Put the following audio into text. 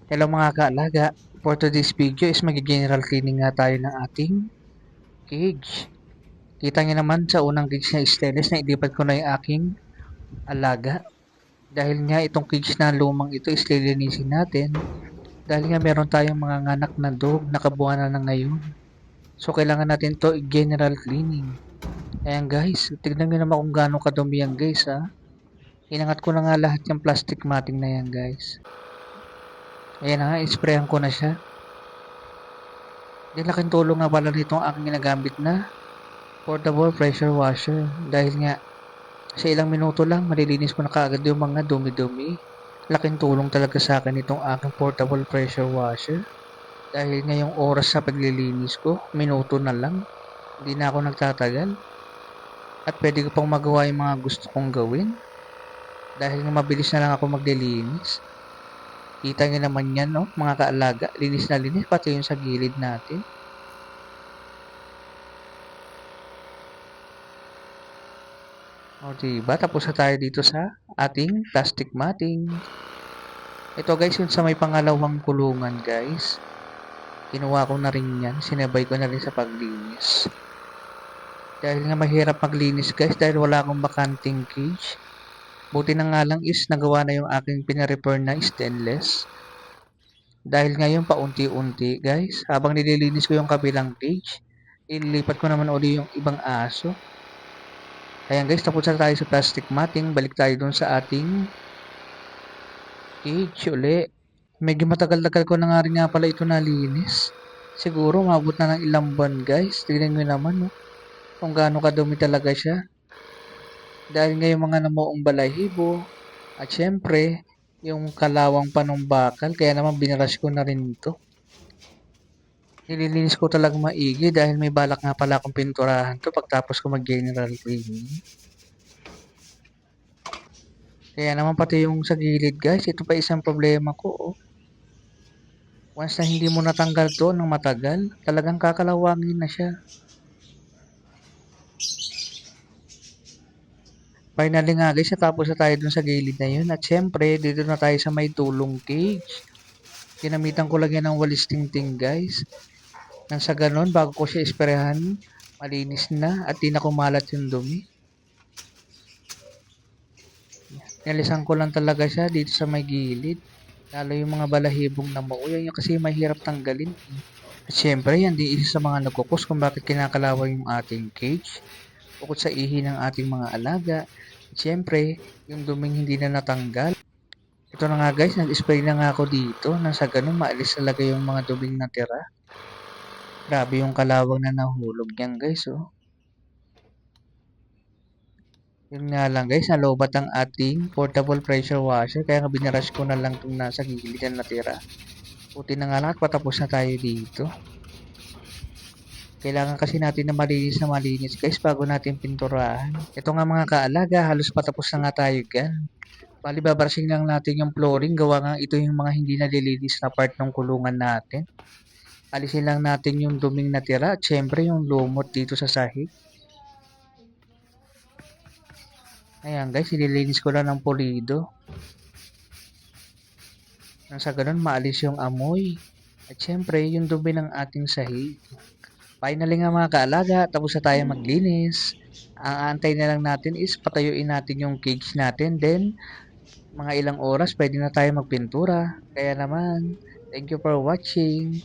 Hello mga kaalaga, for today's video is mag-general cleaning nga tayo ng ating cage. Kita nyo naman sa unang cage na stainless na ilipat ko na yung aking alaga. Dahil nga itong cage na lumang ito is lilinisin natin. Dahil nga meron tayong mga nganak na dog na kabuuan na ngayon. So kailangan natin to general cleaning. Ayan guys, tignan nyo naman kung gaano kadumi yan guys ha. Inangat ko na nga lahat yung plastic matting na yan guys. Ayan na nga, isprayan ko na siya. Di laking tulong nga pala nitong aking ginagamit na portable pressure washer. Dahil nga sa ilang minuto lang malilinis ko na kaagad yung mga dumi-dumi. Laking tulong talaga sa akin itong aking portable pressure washer. Dahil ngayong oras sa paglilinis ko, minuto na lang. Hindi na ako nagtatagal. At pwede ko pang magawa yung mga gusto kong gawin. Dahil nga mabilis na lang ako maglilinis. Kita nyo naman yan, no? Mga kaalaga. Linis na linis, pati yung sa gilid natin. O diba? Tapos na tayo dito sa ating plastic matting. Ito guys, yun sa may pangalawang kulungan guys. Kinuha ko na rin yan. Sinabay ko na rin sa paglinis. Dahil nga mahirap maglinis guys dahil wala akong bakanting cage. Buti na nga lang is nagawa na yung aking pinarepair na stainless. Dahil ngayon paunti-unti guys, habang nililinis ko yung kabilang cage, ililipat ko naman uli yung ibang aso. Ayan guys, tapos na tayo sa plastic matting. Balik tayo dun sa ating cage uli. Medyo matagal-tagal ko na nga rin nga pala ito nalinis. Siguro mabot na ng ilang buwan guys. Tignan nyo naman no, kung gaano kadumi talaga siya. Dahil nga yung mga namuong balahibo, at syempre, yung kalawang panumbakal, kaya naman binarush ko na rin ito. Nililinis ko talagang maigi dahil may balak nga pala akong pinturahan to pagtapos ko mag-general cleaning. Kaya naman pati yung sa gilid guys, ito pa isang problema ko. Oh. Once na hindi mo natanggal to ng matagal, talagang kakalawangin na siya. Finally nga guys, natapos na tayo dun sa gilid na yun. At syempre, dito na tayo sa may tulong cage. Ginamitan ko lang yan ng walis tingting guys. Nang sa ganon, bago ko siya isprehan, malinis na at di na kumalat yung dumi. Nilisan ko lang talaga siya dito sa may gilid. Lalo yung mga balahibong na mauyan yung kasi mahirap tanggalin. At syempre, yan di isa sa mga nagkukos kung bakit kinakalawang yung ating cage. Bukod sa ihi ng ating mga alaga. Siyempre, yung duming hindi na natanggal. Ito na nga guys, nag-spray na nga ako dito. Nang sa ganun, maalis talaga yung mga duming natira. Grabe yung kalawang na nahulog yan guys, oh. Yun nga lang guys, nalobat ang ating portable pressure washer. Kaya nga binarush ko na lang itong nasa gilid na natira. Puti na nga lang at patapos na tayo dito. Kailangan kasi natin na malinis guys bago natin pinturahan. Ito nga mga kaalaga, halos patapos na nga tayo gan. Bali babarsing lang natin yung flooring, gawa nga ito yung mga hindi nalilinis na part ng kulungan natin. Alisin lang natin yung duming natira at syempre yung lumot dito sa sahig. Ayan guys, ililinis ko lang ng pulido. Nang sa ganun maalis yung amoy. At syempre yung dumi ng ating sahig. Finally nga mga kaalaga, tapos na tayo maglinis. Ang aantay na lang natin is patayuin natin yung cage natin. Then, mga ilang oras pwede na tayo magpintura. Kaya naman, thank you for watching.